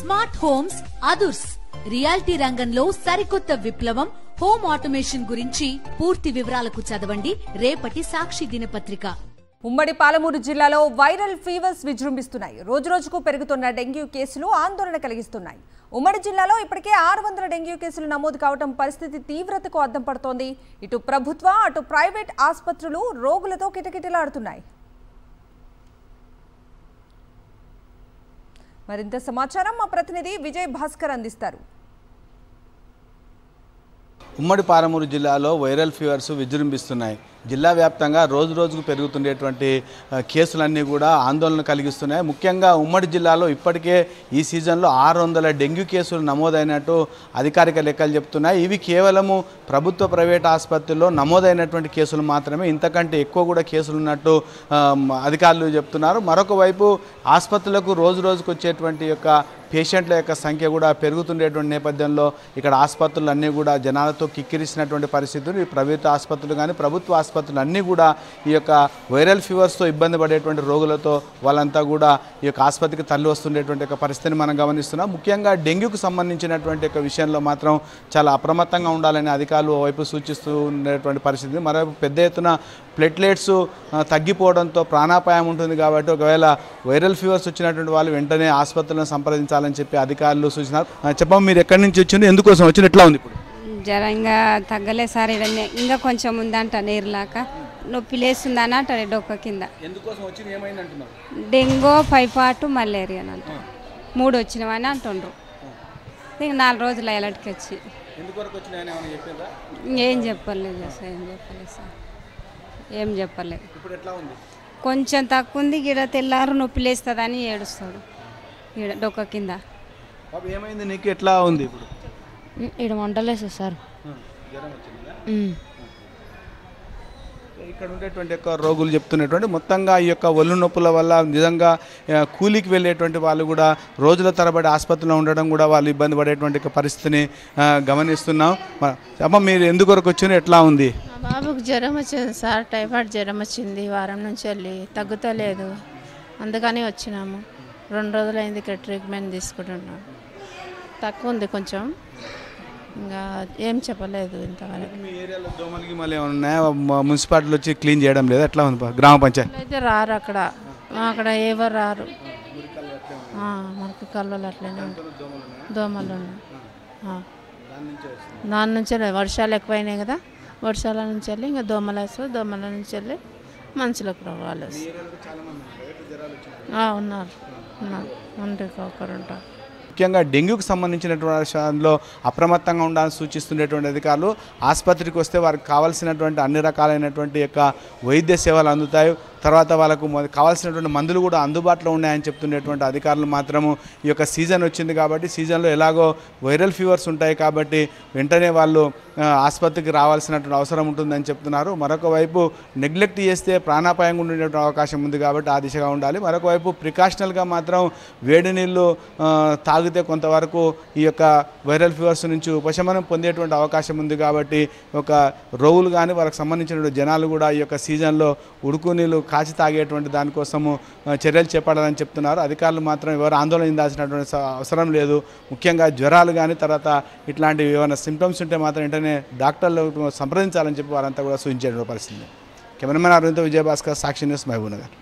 Smart homes అదుర్స్ reality రంగంలో సరికొత్త విప్లవం హోమ్ ఆటోమేషన్ గురించి పూర్తి వివరాలకు చదవండి రేపటి సాక్షి దినపత్రిక. ఉమ్మడి పాలమూరు జిల్లాలో వైరల్ ఫీవర్స్ విజృంభిస్తున్నాయి. రోజురోజుకు పెరుగుతున్న డెంగ్యూ కేసులు ఆందోళన కలిగిస్తున్నాయి. ఉమ్మడి జిల్లాలో ఇప్పటికే 600 డెంగ్యూ కేసులు నమోదు కావడం పరిస్థితి తీవ్రతకు అద్దం పడుతోంది. ఇటు ప్రభుత్వ అటు ప్రైవేట్ ఆసుపత్రులు రోగులతో కిటకిటలాడుతున్నాయి. మరింత సమాచారం మా ప్రతినిధి విజయ్ భాస్కర్ అందిస్తారు. ఉమ్మడి పాలమూరు జిల్లాలో వైరల్ ఫీవర్స్ విజృంభిస్తున్నాయి. జిల్లా వ్యాప్తంగా రోజు రోజుకు పెరుగుతుండేటువంటి కేసులన్నీ కూడా ఆందోళన కలిగిస్తున్నాయి. ముఖ్యంగా ఉమ్మడి జిల్లాలో ఇప్పటికే ఈ సీజన్లో 600 డెంగ్యూ కేసులు నమోదైనట్టు అధికారిక లెక్కలు చెప్తున్నాయి. ఇవి కేవలము ప్రభుత్వ ప్రైవేట్ ఆసుపత్రుల్లో నమోదైనటువంటి కేసులు మాత్రమే, ఇంతకంటే ఎక్కువ కూడా కేసులు ఉన్నట్టు అధికారులు చెప్తున్నారు. మరొక వైపు ఆసుపత్రులకు రోజు రోజుకు వచ్చేటువంటి యొక్క పేషెంట్ల యొక్క సంఖ్య కూడా పెరుగుతుండేటువంటి నేపథ్యంలో ఇక్కడ ఆసుపత్రులు అన్నీ కూడా జనాలతో కిక్కిరిసినటువంటి పరిస్థితులు. ఈ ప్రైవేట్ ఆసుపత్రులు కానీ ప్రభుత్వ ఆసుపత్రులు అన్నీ కూడా ఈ యొక్క వైరల్ ఫీవర్స్తో ఇబ్బంది పడేటువంటి రోగులతో వాళ్ళంతా కూడా ఈ యొక్క ఆసుపత్రికి తరలి వస్తుండేటువంటి యొక్క పరిస్థితిని మనం గమనిస్తున్నాం. ముఖ్యంగా డెంగ్యూకు సంబంధించినటువంటి యొక్క విషయంలో మాత్రం చాలా అప్రమత్తంగా ఉండాలని అధికారులు వైపు సూచిస్తూ ఉండేటువంటి పరిస్థితి. మరోవైపు పెద్ద ఎత్తున ప్లేట్లెట్స్ తగ్గిపోవడంతో ప్రాణాపాయం ఉంటుంది కాబట్టి ఒకవేళ వైరల్ ఫీవర్స్ వచ్చినటువంటి వాళ్ళు వెంటనే ఆసుపత్రులను సంప్రదించాలని చెప్పి అధికారులు సూచించారు. చెప్పండి, మీరు ఎక్కడి నుంచి వచ్చింది, ఎందుకోసం వచ్చింది, ఎట్లా ఉంది ఇప్పుడు? జ్వరం ఇంకా తగ్గలే సార్, ఇంకా కొంచెం ఉందంట నీరులాక, నొప్పి లేస్తుందని అంటారు డొక్క కింద. ఎందుకోసం వచ్చింది, ఏమైంది అంటున్నారు? డెంగూ, ఫైఫాటు, మలేరియా అని అంటారు. 3 వచ్చినవని అంటుండ్రు. ఇంక 4 రోజులు ఎలాంటికి వచ్చి ఏం చెప్పలేదు సార్, ఏం చెప్పలేదు. కొంచెం తక్కువ ఉంది, గిడ తెల్లారు నొప్పి లేస్తుందని ఏడుస్తాడు ఈడ డొక్క కింద. ఏమైంది నీకు, ఎట్లా ఉంది ఇప్పుడు? ఈడ వంటలేదు సార్. ఇక్కడ ఉండేటువంటి యొక్క రోగులు చెప్తున్నటువంటి మొత్తంగా ఈ యొక్క ఒళ్ళు నొప్పుల వల్ల నిజంగా కూలీకి వెళ్ళేటువంటి వాళ్ళు కూడా రోజుల తరబడి ఆసుపత్రిలో ఉండడం కూడా వాళ్ళు ఇబ్బంది పడేటువంటి పరిస్థితిని గమనిస్తున్నాం. అమ్మ, మీరు ఎందుకొరకు వచ్చిన, ఎట్లా ఉంది? బాబుకు జ్వరం వచ్చింది సార్, టైఫాయిడ్ జ్వరం వచ్చింది. వారం నుంచి వెళ్ళి తగ్గుతలేదు, అందుకని వచ్చినాము. 2 రోజులైంది ఇక్కడ ట్రీట్మెంట్ తీసుకుంటున్నాం. తక్కువ ఉంది కొంచెం, ఇంకా ఏం చెప్పలేదు ఇంతవరకు. మీ ఏరియాలో దోమలకి మళ్ళీ ఏమైనా ఉన్నాయా? మున్సిపాలిటీలో వచ్చి క్లీన్ చేయడం లేదు, ఎట్లా ఉంది? గ్రామ పంచాయతీ అయితే రారు, అక్కడ ఎవరు రారు. మనకు కళ్ళు అట్లనే దోమలు ఉన్నాయి. దాని నుంచే వర్షాలు ఎక్కువైనాయి కదా, వర్షాల నుంచి వెళ్ళి ఇంకా దోమలు వస్తుంది, దోమల నుంచి వెళ్ళి మనుషులకు రోగాలు వస్తాయి. ఉన్నారు ఒకరు ఉంటారు. ముఖ్యంగా డెంగ్యూకి సంబంధించినటువంటి విషయాల్లో అప్రమత్తంగా ఉండాలని సూచిస్తున్నటువంటి అధికారులు ఆసుపత్రికి వస్తే వారికి కావాల్సినటువంటి అన్ని రకాలైనటువంటి యొక్క వైద్య సేవలు అందుతాయి. తర్వాత వాళ్ళకు కావాల్సినటువంటి మందులు కూడా అందుబాటులో ఉన్నాయని చెప్తున్నటువంటి అధికారులు మాత్రము ఈ యొక్క సీజన్ వచ్చింది కాబట్టి, సీజన్లో ఎలాగో వైరల్ ఫీవర్స్ ఉంటాయి కాబట్టి వెంటనే వాళ్ళు ఆసుపత్రికి రావాల్సినటువంటి అవసరం ఉంటుందని చెప్తున్నారు. మరొక వైపు నెగ్లెక్ట్ చేస్తే ప్రాణాపాయంగా ఉండేటువంటి అవకాశం ఉంది కాబట్టి ఆ దిశగా ఉండాలి. మరొక వైపు ప్రికాషనల్గా మాత్రం వేడి నీళ్ళు తాగితే కొంతవరకు ఈ యొక్క వైరల్ ఫీవర్స్ నుంచి ఉపశమనం పొందేటువంటి అవకాశం ఉంది కాబట్టి ఒక రోగులు కానీ వాళ్ళకి సంబంధించిన జనాలు కూడా ఈ యొక్క సీజన్లో ఉడుకు నీళ్ళు కాచి తాగేటువంటి దానికోసము చర్యలు చేపట్టాలని చెప్తున్నారు. అధికారులు మాత్రం ఎవరు ఆందోళన చెందాల్సినటువంటి అవసరం లేదు. ముఖ్యంగా జ్వరాలు కానీ తర్వాత ఇట్లాంటివి ఏమైనా సింప్టమ్స్ ఉంటే మాత్రం వెంటనే డాక్టర్లు సంప్రదించాలని చెప్పి వారంతా కూడా సూచించేటువంటి పరిస్థితి. కెమెరామెన్ అరవింద్, విజయభాస్కర్, సాక్షి న్యూస్, మహబూబ్ నగర్.